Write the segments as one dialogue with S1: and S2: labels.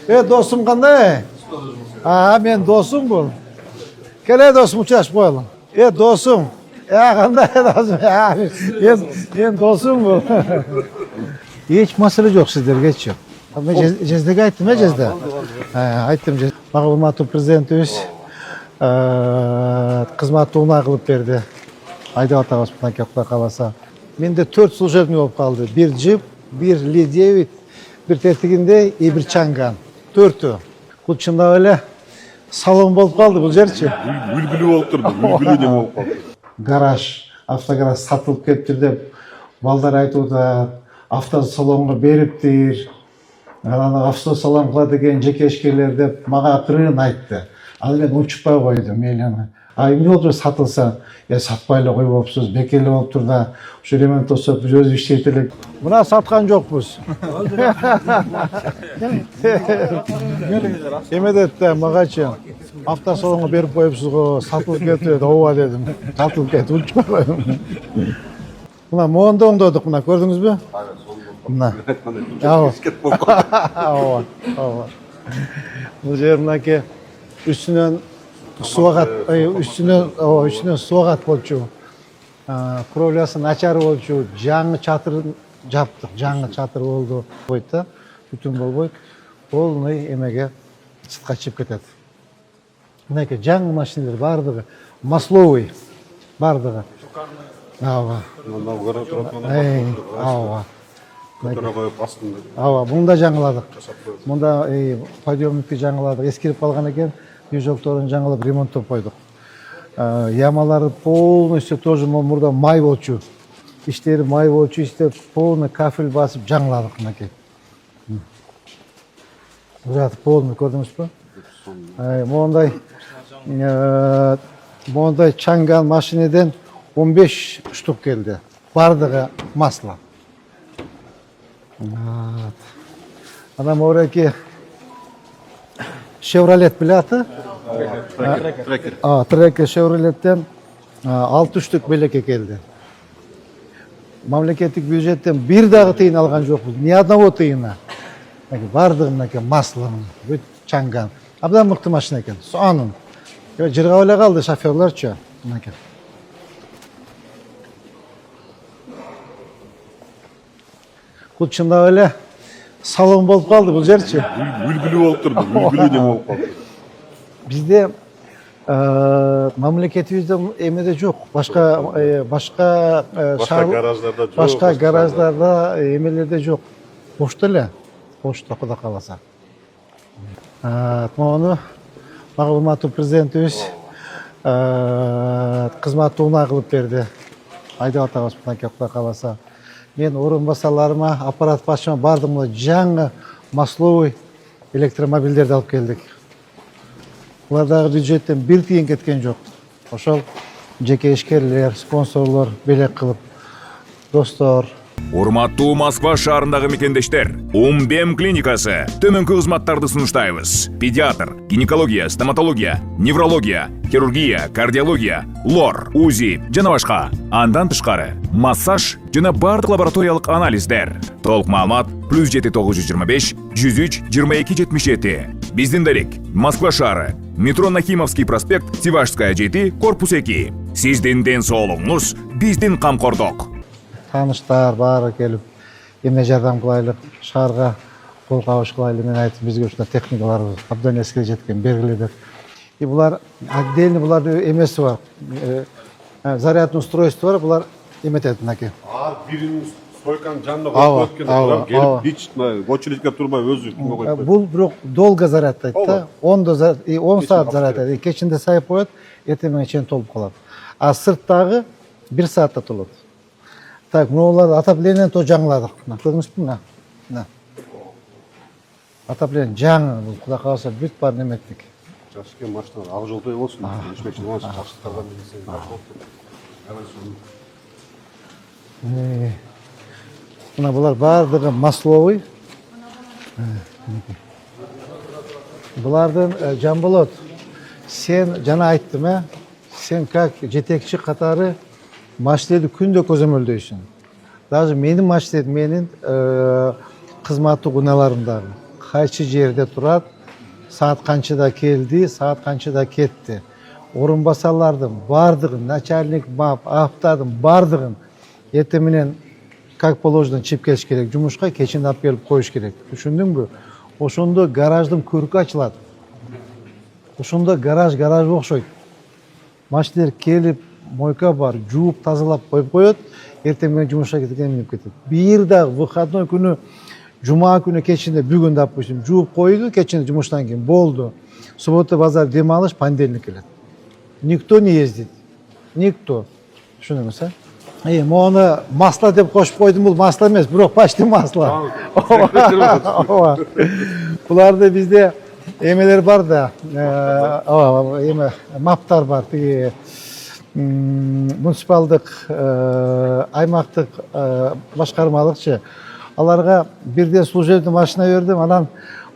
S1: Dostum qanday? Men do'stim bu. Kele do'stim uchrashib qo'yalım. Do'stim. Qanday do'stim? Men do'stim bu. Hech masala yo'q sizlargacha. Men Jezdaga aytdim, Jezda. Aytdim. Hurmatli prezidentimiz xizmatni o'ng'ay qilib berdi. Ayda otamiz bundan Xudo qalasa. Mende 4 служебный bo'lib qoldi. Bir jip, bir Li-9, bir tetiginde, bir Changan. 4'ü. Bu çında öyle salon bolup kaldı bu жерчи.
S2: Үлгүлүү болуп турду. Үлгүлүү неме болуп калды.
S1: Garaj, avtogaraj satılıp kettir dep balдар айтып атат. Автосалонго бериптир. Анан автосалон кылат экен жекешкелер деп мага кырын айтты. Ал мен учпай койдум мейлиңи. Эмне болуп сатылса, сатпай эле койбопсуз, бекеле болуп тур да, ошо ремонт болсо өзү иштейт элек. Мына саткан жокпуз. Эме депти магачы, автосалонго берип коюпсуз го, сатылып кетти, ооба дедим. Сатылып кетти, учпай койдум. Мына моонду оңдодук, мына көрдүңүзбү? Мына. Ооба. Бул жер мынакей üstünden suvagat bolчу. Krovлясы начар болчу, жаңы чатыр жаптык, жаңы чатыр болду. Бойта, бүтүн болбойт. Полный эмеге сыртка чыгып кетет. Мынакей жаңы машиналар бардыгы, масловый бардыгы. Ооба. Ооба. Мында жаңыладык. Мында подъемникти жаңыладык, эскирип калган экен. Движокторун жаңылап ремонттоп койдук. Ямалары полностью тоже мурда май болчу. Иштери май болчу, иштеп полный кафель басып жаңыладык мынакей. Бураты полный көрдүңүзбү? Мондай Чанган машинеден 15 штук келди. Бардыгы масло. Анан мореки Chevrolet bilati. Tracker Chevrolet'ten 6 штук белекке келди. Мамлекеттик бюджеттен бир дагы тыйын алган жокпуз. Ни одного тыйына. Бардыгы мынакей масло, бүт Чанган. Абдан мыкты машина экен. Анын. Жыргап эле калды шоферлорчу. Мынакей. Бул чындап эле салон болуп калды бул жерчи.
S2: Үлгүлүү болуп турду. Үлгүлүү неме болуп калды.
S1: Бизде мамлекетибизде эмеде жок. Башка
S2: гараждарда жок.
S1: Башка гараждарда эмелерде жок. Почта эле. Почта Кудай кааласа. Мону урматтуу президентибиз кызматты оңой кылып берди. Айдап атабыз мынакей Кудай кааласа. Мен орынбасарларыма, аппарат башчыма бардым, жаңы масловый электромобилдерди алып келдик. Булардагы бюджеттен бир тиын кеткен жок. Ошол жеке ишкерлер, спонсорлор белек кылып, достор.
S3: Урматтуу Москва шаарындагы мекендештер, Умбем клиникасы төмөнкү кызматтарды сунуштайбыз. Педиатр, гинекология, стоматология, неврология, хирургия, кардиология, лор, УЗИ жана башка. Андан тышкары массаж жана бардык лабораториялык анализдер. Толук маалымат +7 925 103 22 77. Биздин дарек Москва шаары, метро Нахимовский проспект, Сивашская 7, корпус 2. Сиздин ден соолугуңуз биздин камкордук.
S1: Таныштар бары келип, эме жардам кылайлык, шаарга кол кабыш кылайлы, мен айтып, бизге ушундай техникалар абдан эскире жеткен, бергиле деп. И булар отдельно булардын эмеси бар. Зарядный устройство бар, булар эметет мынакей.
S2: Биринин стойканын жанына коюп кеткен, келип бич очередьке турбай өзү кимге коюп кетет.
S1: Бул бирок долго заряддайт да, 10 саат заряддайт. Кечинде сайып коет, эртеңге чейин толуп калат. А сырттагы 1 саатта толот. Так, мыналар отоплениени то жаңыладык. Көрдүңүзбү? Мына. Отопление жаңы, бул Кудай кааласа бүт баарын эметтик.
S2: Жакшы экен машиналар, ак жолдой болсун. Ишмекчи болсун, жакшылыктардан билсең.
S1: Мына булар баардыгы масловый. Булардын Жанболот, сен жана айттым, сен как жетекчи катары машинелерди күндө көзөмөлдөйсүң. Даже менин машинелерим, менин кызматтык унааларымдагы кайчы жерде турат, саат канчада келди, саат канчада кетти. Орун басарлардын бардыгын, начальник бап, аптадын бардыгын эртең менен как положено чип келиш керек, жумушка кечинде алып келип коюш керек. Түшүндүңбү? Ошондо гараждын көркү ачылат. Ошондо гараж окшойт. Машиналар келип, мойка бар, жууп, тазалап коюп коет, эртең менен жумушка кеткенде минип кетет. Бир дагы выходной күнү, жума күнү кечинде бүгүн допустим, жууп койду, кечинде жумуштан кийин болду. Суббота, базар дем алыш, понедельник келет. Никто не ездит. Никто. Түшүндүңүз, а? Мону масло деп кошуп койдум, бул масло эмес, бирок почти масло. Буларда бизде эмелер бар да, эме маптар бар, тиги муниципалдык, аймактык башкармалыкчы. Аларга бирден служебный машина бердим, анан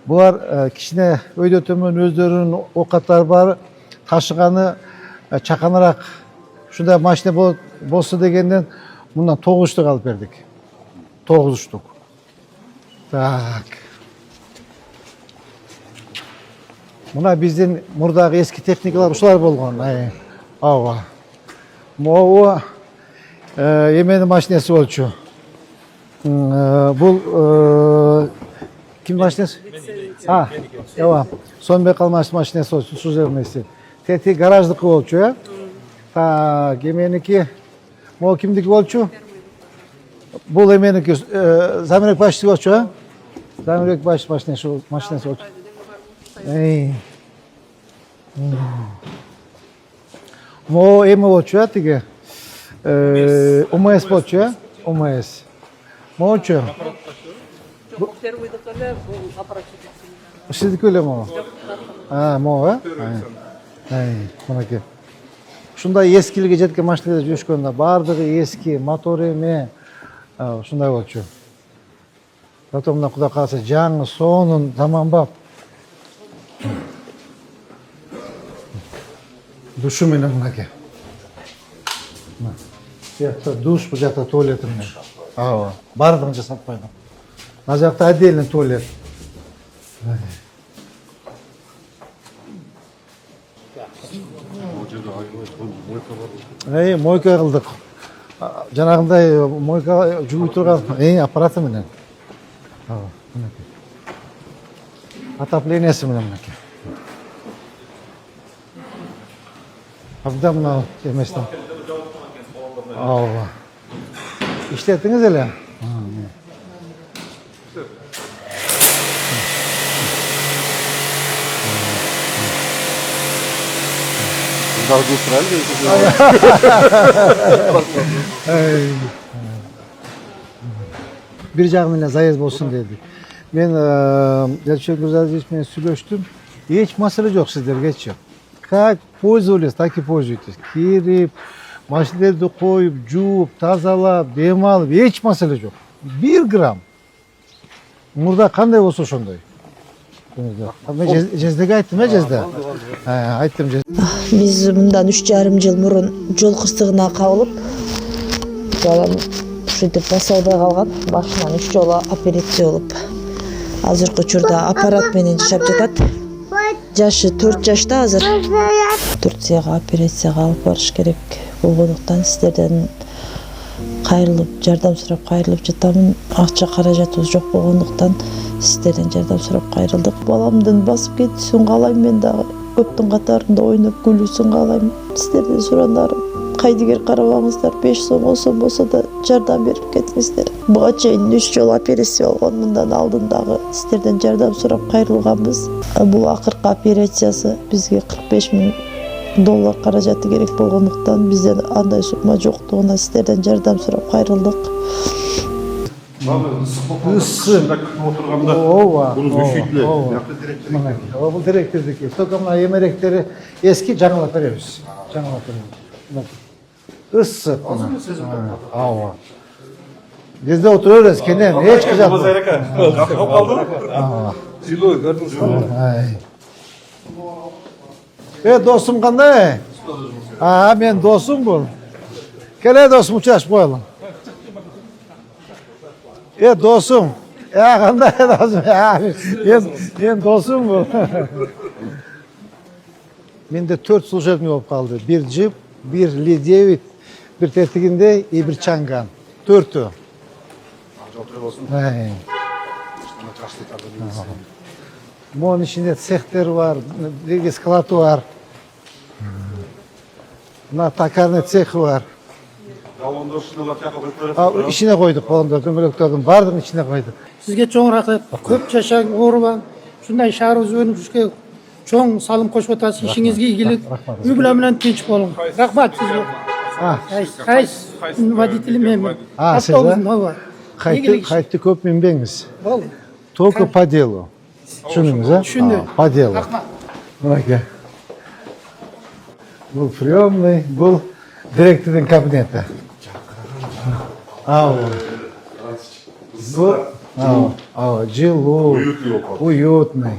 S1: булар кичине өйдө төмөн өздөрүнүн оокаттары бар, ташыганы чаканыраак ушундай машина болсо дегенден мындан 9 штук алып бердик. 9 штук. Так. Мына биздин мурдагы эски техникалар ушулар болгон. Ооба. Могу эменин машинеси болчу. Бул ким машинеси? Ооба. Сонбек Алмаш машинеси болчу, служебныйсы. Тети гараждыкы болчу, Так, эменики, могу кимдики болчу? Бул эменики, Замирек башчысы болчу, Замирек баш машинеси болчу. Могу эме болчу, тиги, ОМС болчу, ОМС. Могучу? Сиздики эле могу? Могу, мынакей. Ушундай эскилиге жеткен машиналарда жүрүшкөндө бардыгы эски, мотор эме, ушундай болчу. Зато мына Кудай кааласа жаңы, сонун, заманбап. Душу менен мынакей. Бул жакта душ, бул жакта туалет менен. Ооба, бардыгын жасап койдум. Ал жакта отдельный туалет. Мойка кылдык. Жанагындай мойка жууй турган аппараты менен. Отоплениясы менен мынакей. Абдан мына эместен. Ооба. İşlettiniz hele. Bir жагынан заезд болсун деди. Мен Элчен Гүзалович менен сүйлөштүм. Эч маселе жок сиздергечи. Как пользовались, так и пользуйтесь. Кирип, машиналарды коюп, жууп, тазалап, дем алып, эч маселе жок. 1 грамм. Мурда кандай болсо ошондой. Мен жездеге айттым, жезде. Айттым жезде.
S4: Биз мындан 3,5 жыл мурун жол кырсыгына кабылып, балам ушинтип баса албай калган. Башынан 3 жолу операция болуп. Азыркы учурда аппарат менен жашап жатат. Жашы 4 жашта азыр. Турцияга операцияга алып барыш керек болгондуктан сиздерден кайрылып, жардам сурап кайрылып жатамын. Акча каражатыбыз жок болгондуктан сиздерден жардам сурап кайрылдык. Баламдын басып кетүүсүн каалайм, мен дагы көптүн катарында ойноп күлүүсүн каалайм. Сиздерден сурандарым, кайдыгер карабаңыздар, 5 сом, 10 сом болсо да жардам берип кетиңиздер. Буга чейин 3 жолу операция болгон, мындан алдын дагы сиздерден жардам сурап кайрылганбыз. Бул акыркы операциясы бизге $45,000 каражаты керек болгондуктан бизден андай сумма жоктугуна сиздерден жардам сурап кайрылдык.
S1: Ооба. Бул директордуки. Только мына эмеректери эски, жаңылап беребиз. Ысык. Ооба. Бизде отура беребиз, кенен эч кыжат.
S2: Силой көрдүңүзбү?
S1: Досум кандай? Мен досум бул. Келе досум, учурашып коелу. Досум, Кандай досум? Мен досум бұл. Менде 4 служебный болып қалды. Bir джип, bir Ли-9, bir тетігінде и bir чанган. 4-ü. Мұның ішінде цехтер бар, склад бар. Мына токарный цехы бар. İçine koyduk onda, дөңгелектердің бардығын içine koyduk.
S5: Sizге чоң рахмет. Көп жашаң, оорубаң. Ушундай шаарыбыз өнүгүшкө чоң салым кошуп атасыз. Ишиңизге ийгилик, үй бүлө менен тынч болуң. Рахмат сизге. Кайс водитель мен.
S1: Siz de? Қайтты көп мінбеңіз.
S5: Болду.
S1: Только по делу. Түсіндіңіз, а?
S5: Түсіндім.
S1: По делу.
S5: Рахмат.
S1: Мінекей. Бұл приемный, бұл директордың кабинеті. Жылу, уютный.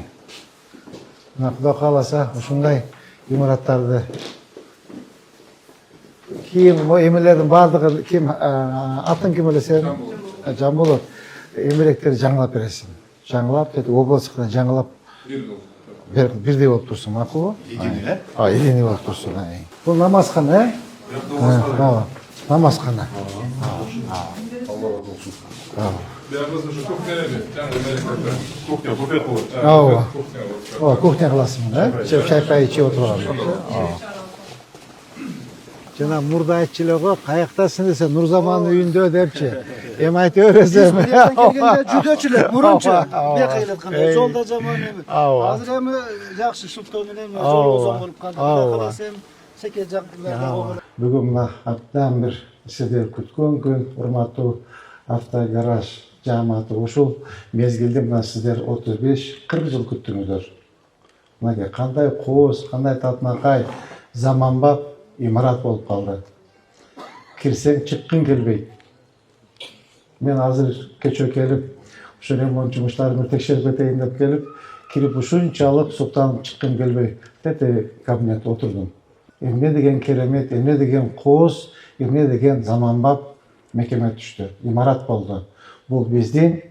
S1: Құда қаласа, ұшындай имараттарды. Кейін емелердің бардығы, атын кем өлесен? Жамболот. Емелектерді жаңылап бересің. Жаңылап, облыстықта жаңылап бірдей болып тұрсын, мақұл? Единый болып тұрсын. Бұл намазхана, намазхана. Кухня қыласың, шай-пай ішіп отырған. Жана мурда айтчылы ғой, қаяқтасың десе, Нұрзаманның үйінде депчі. Айты өресем.
S6: Келгенде жүдөчүлөр, мурунчу. Бек айлатканда, жолда жаман эми. Азыр эми жакшы шуптоо менен жол озон болуп калды. Кудай кааласа секе жактыларда.
S1: Бүгүн мына абдан бир сиздер күткөн күн, урматтуу автогараж жааматы. Ушул мезгилде мына сиздер 35-40 жыл күттүңүздөр. Мына кандай кооз, кандай татынакай, заманбап имарат болуп калды. Кирсең чыккың келбейт. Мен азыр кечөө келип, ушу ремонт жумуштарын текшерип кетейин деп келип, кирип ушунчалык суктанып чыккым келбей, тете кабинетте отурдум. Эмне деген керемет, эмне деген кооз, эмне деген заманбап мекеме түштү. Имарат болду. Бул биздин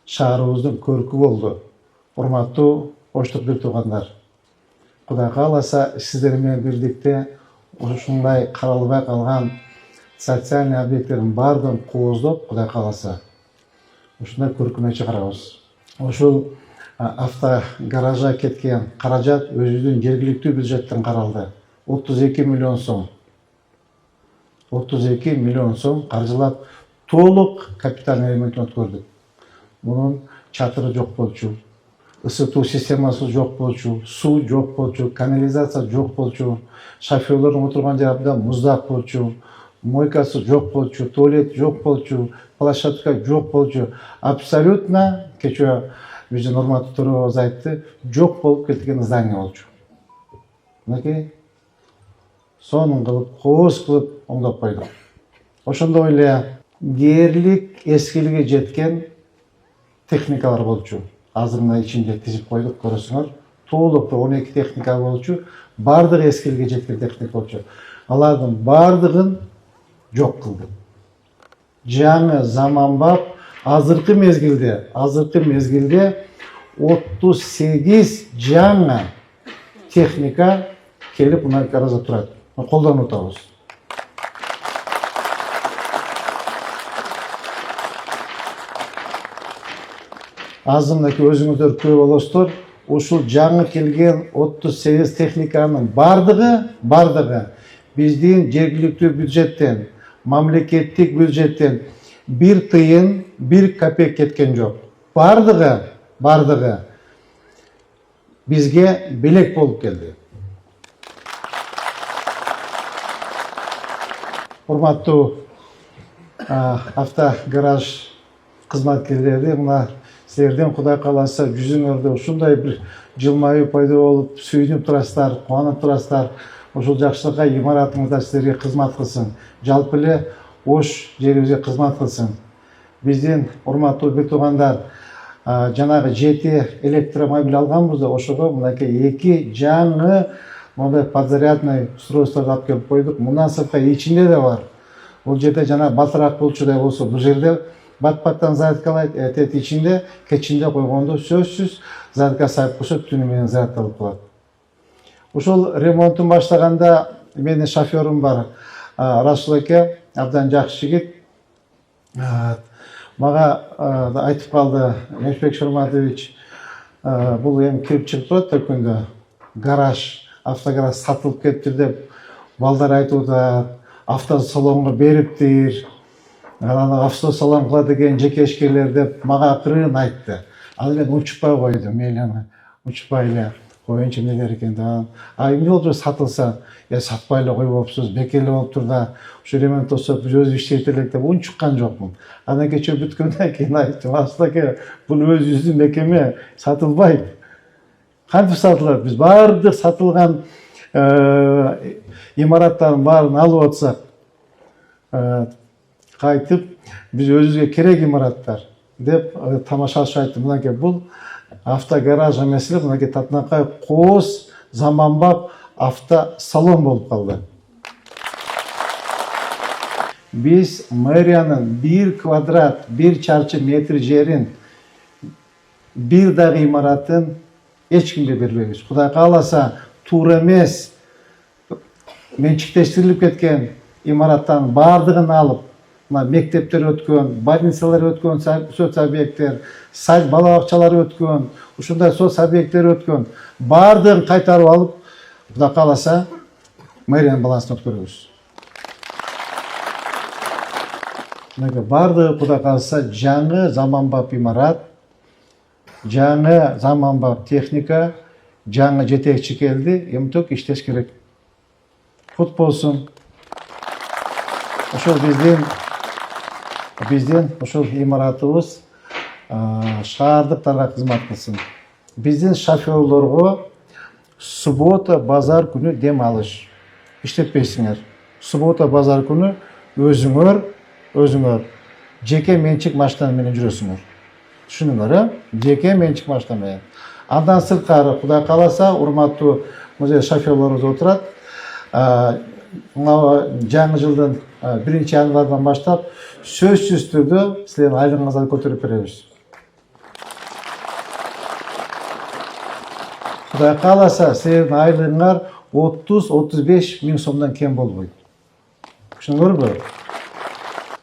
S1: шаарыбыздын көркү болду. Урматтуу оштук бир туугандар. Кудай кааласа, сиздер менен бирдикте ушундай каралбай калган социальный объекттердин баардыгын кооздоп, Кудай кааласа, ушундай көркүнө чыгарабыз. Ушул автогаража кеткен каражат өзүбүздүн жергиликтүү бюджеттен каралды. 32 миллион сом. 32 миллион сом каржылап толук капитальный ремонтун өткөрдүк. Мунун чатыры жок болчу, ысытуу системасы жок болчу, суу жок болчу, канализация жок болчу, шоферлордун отурган жери абдан муздак болчу, мойкасы жок болчу, туалет жок болчу, площадка жок болчу. Абсолютно, кечөө биздин урматтуу төрөбүз айтты, жок болуп кеткен здание болчу. Мынакей сонун кылып, кооз кылып оңдоп койдук. Ошондой эле дээрлик эскиликке жеткен техникалар болчу. Азыр мына ичинде тизип койдук, көрөсүңөр. Толук 12 техника болчу. Бардыгы эскиликке жеткен техника болчу. Алардын бардыгын жок кылдык. Жаңы заманбап азыркы мезгилде 38 жаңы техника келип мына гаражда турат. Колдонуп атабыз. Азымдаки өзүңүздөр көп болосуздар. Ушул жаңы келген 38 техниканын бардыгы биздин жергиликтүү бюджеттен, мамлекеттик бюджеттен 1 тыйын, 1 копейка кеткен жок. Бардыгы бизге белек болуп келди. Урматтуу автогараж кызматкерлери, мына силерден Кудай кааласа жүзүңөрдө ушундай бир жылмаюу пайда болуп, сүйүнүп турасыздар, кубанып турасыздар. Ушул жакшылыкка имаратыңыздар силерге кызмат кылсын. Жалпы эле Ош жерибизге кызмат кылсын. Биздин урматтуу бир туугандар жанагы 7 электромобиль алганбыз да, ошого мынакей 2 жаңы мондай подзарядный устройстволорду алып келип койдук. Мундан сырткары ичинде да бар. Бул жерде жана балтырак болчудай болсо, бул жерде Бат-баттан зарядкалайт, эртет ичинде, кечинде койгондо сөзсүз зарядка сайып болсо түнү менен зарядталып калат. Ушул ремонтун баштаганда менин шоферым бар, Расул эке, абдан жакшы жигит. Мага айтып калды, Эмишбек Шурматович, бул эми кирип чыгып турат да күндө. Гараж, автогараж сатылып кетти деп балдар айтып атат. Автосалонго бериптир. Анан автосалон кылат экен жеке деп мага акырын айтты. Ал мен учпай койдум, мейлиңи учпай эле коеюнчу эмне керек экен да. Эмне болуп сатылса, сатпай эле койбопсуз, бекер болуптур да. Ушу ремонт болсо өзү иштейт элек деп унчуккан жокмун. Анан кече бүткөндөн кийин айттым, астаке бул өзүбүздүн мекеме сатылбайт. Кантип сатылат? Биз баардык сатылган имараттардын баарын алып атсак, кайтып биз өзүбүзгө керек имараттар деп тамашалаш айттым. Мынакей бул автогараж эмес эле, мынакей татынакай кооз заманбап автосалон болуп калды. Биз мэриянын 1 квадрат, 1 чарчы метр жерин, бир дагы имаратын эч кимге бербейбиз. Кудай кааласа, туура эмес менчиктештирилип кеткен имараттардын баардыгын алып, мектептер өткөн, больницалар өткөн, соц объекттер, сад бала бакчалары өткөн, ушундай соц объекттер өткөн, баардыгын кайтарып алып, Кудай кааласа, мэриянын балансына өткөрөбүз. Баардыгы Кудай кааласа жаңы заманбап имарат, жаңы заманбап техника, жаңы жетекчи келди, эмтек иштеш керек. Кут болсун. Ошол биздин ошол имаратыбыз шаардыктарга кызмат кылсын. Биздин шоферлорго суббота, базар күнү дем алыш. Иштетпейсиңер. Суббота, базар күнү өзүңөр жеке менчик машина менен жүрөсүңөр. Түшүнүңөр, жеке менчик машина менен. Андан сырткары, Кудай кааласа, урматтуу музей шоферлорубуз отурат. Жаңы жылдын 1-январдан баштап сөзсүз түрдө силердин айлыгыңыздарды көтөрүп беребиз. Кудай кааласа, силердин айлыгыңар 30-35 миң сомдон кем болбойт. Түшүндүңөрбү?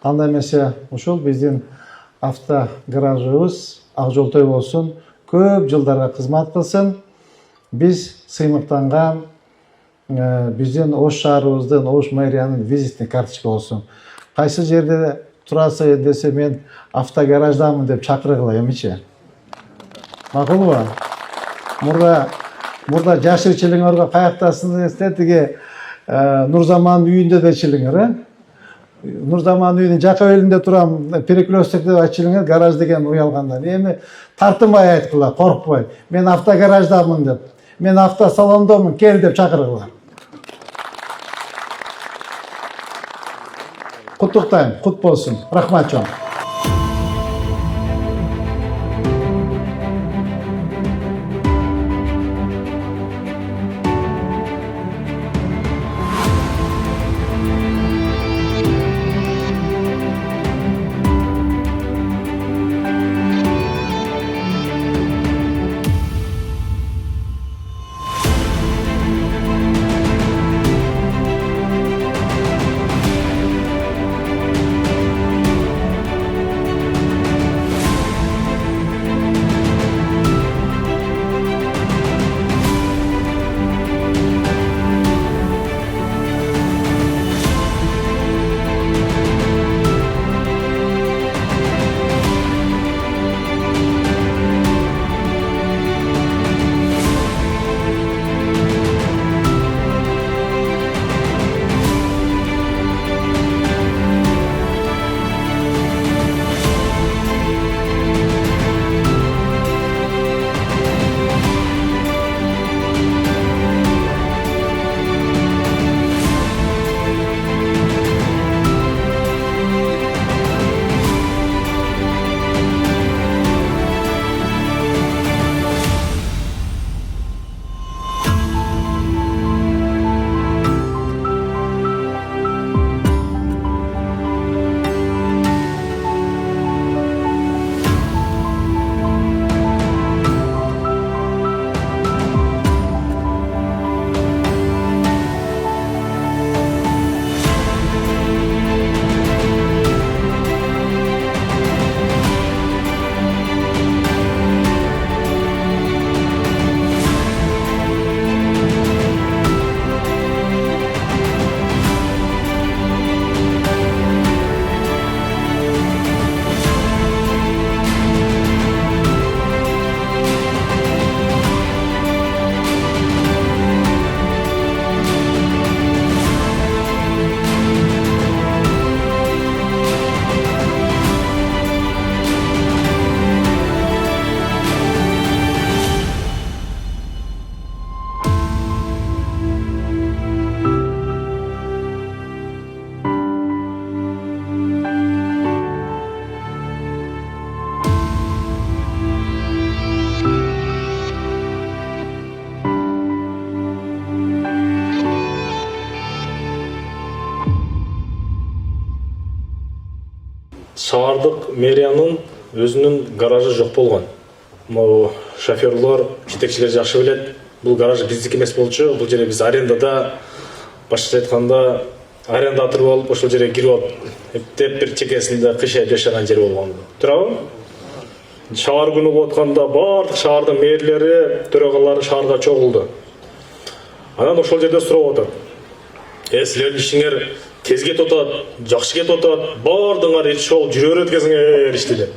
S1: Анда эмесе, ушул биздин автогаражыбыз ак жолтой болсун, көп жылдарга кызмат кылсын. Биз сыймыктанган биздин Ош шаарыбыздын, Ош мэриянын визитный карточка болсун. Кайсы жерде турасы десе мен автогараждамын деп чакыргыла эмичи? Макулбу? Мурда жашырчылыгыңарга каяктасың десе тиги Нурзаман үйүндө да чилиңер, Нурзаман үйүнүн жака белинде турам, перекресток деп ачылыңар, гараж деген уялгандан. Эми тартынбай айткыла, коркпой. Мен автогараждамын деп, мен автосалондомун, кел деп чакыргыла. Куттуктайм, кут болсун. Рахмат чоң.
S7: шаардык мэриянын өзүнүн гаражы жок болгон. Могу шоферлор, жетекчилер жакшы билет. Бул гараж биздики эмес болчу. Бул жерде биз арендада, башкача айтканда арендатор болуп, ошол жерге кирип алып, эптеп бир чекесинде кыйшайып жашаган жер болгон. Туурабы? Шаар күнү болуп атканда бардык шаардын мэрлери, төрагалары шаарга чогулду. Анан ошол жерде сурап атат. Силердин ишиңер тез кетип атат, жакшы кетип атат, бардыңар иш болуп жүрө берет экенсиңер иш деп.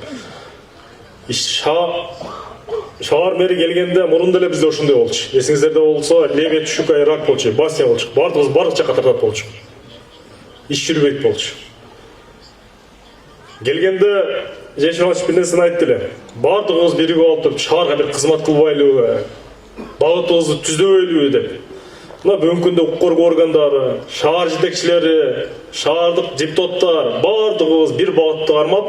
S7: Шаар мэри келгенде мурун деле бизде ошондой болчу. Эсиңиздерде болсо, Лебедь, Щука, Рак болчу, Басня болчу. Бардыгыбыз бардык жакка тартат болчу. Иш жүрбөйт болчу. Келгенде Жешилович бир нерсени айтты эле. Бардыгыбыз биригип алып туруп шаарга бир кызмат кылбайлыбы, багытыбызды түзөбөйлүбү деп. Мына бүгүнкү күндө укук коргоо органдары, шаар жетекчилери, шаардык депутаттар бардыгыбыз бир багытты кармап,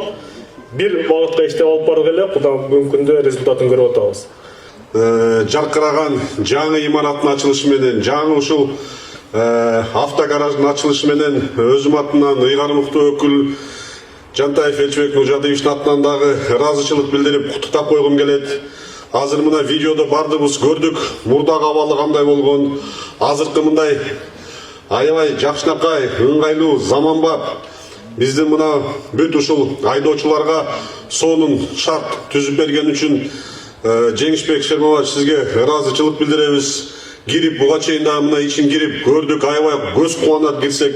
S7: бир багытка иштеп алып бардык эле. Бүгүнкү күндө результатын көрүп атабыз.
S2: Жаркыраган жаңы имараттын ачылышы менен, жаңы ушул автогараждын ачылышы менен өзүм атынан ыйгарымыктуу өкүл Жантаев Элчебек Нуржадиевичтин атынан дагы ыраазычылык билдирип куттуктап койгум келет. Азыр мына видеодо бардыгыбыз көрдүк, мурдагы абалы кандай болгон. Азыркы мындай аябай жакшынакай, ыңгайлуу, заманбап биздин мына бүт ушул айдоочуларга сонун шарт түзүп берген үчүн Жеңишбек Шермабаевич сизге ыраазычылык билдиребиз. Кирип буга чейин дагы мына ичин кирип көрдүк, аябай көз кубанат кирсек.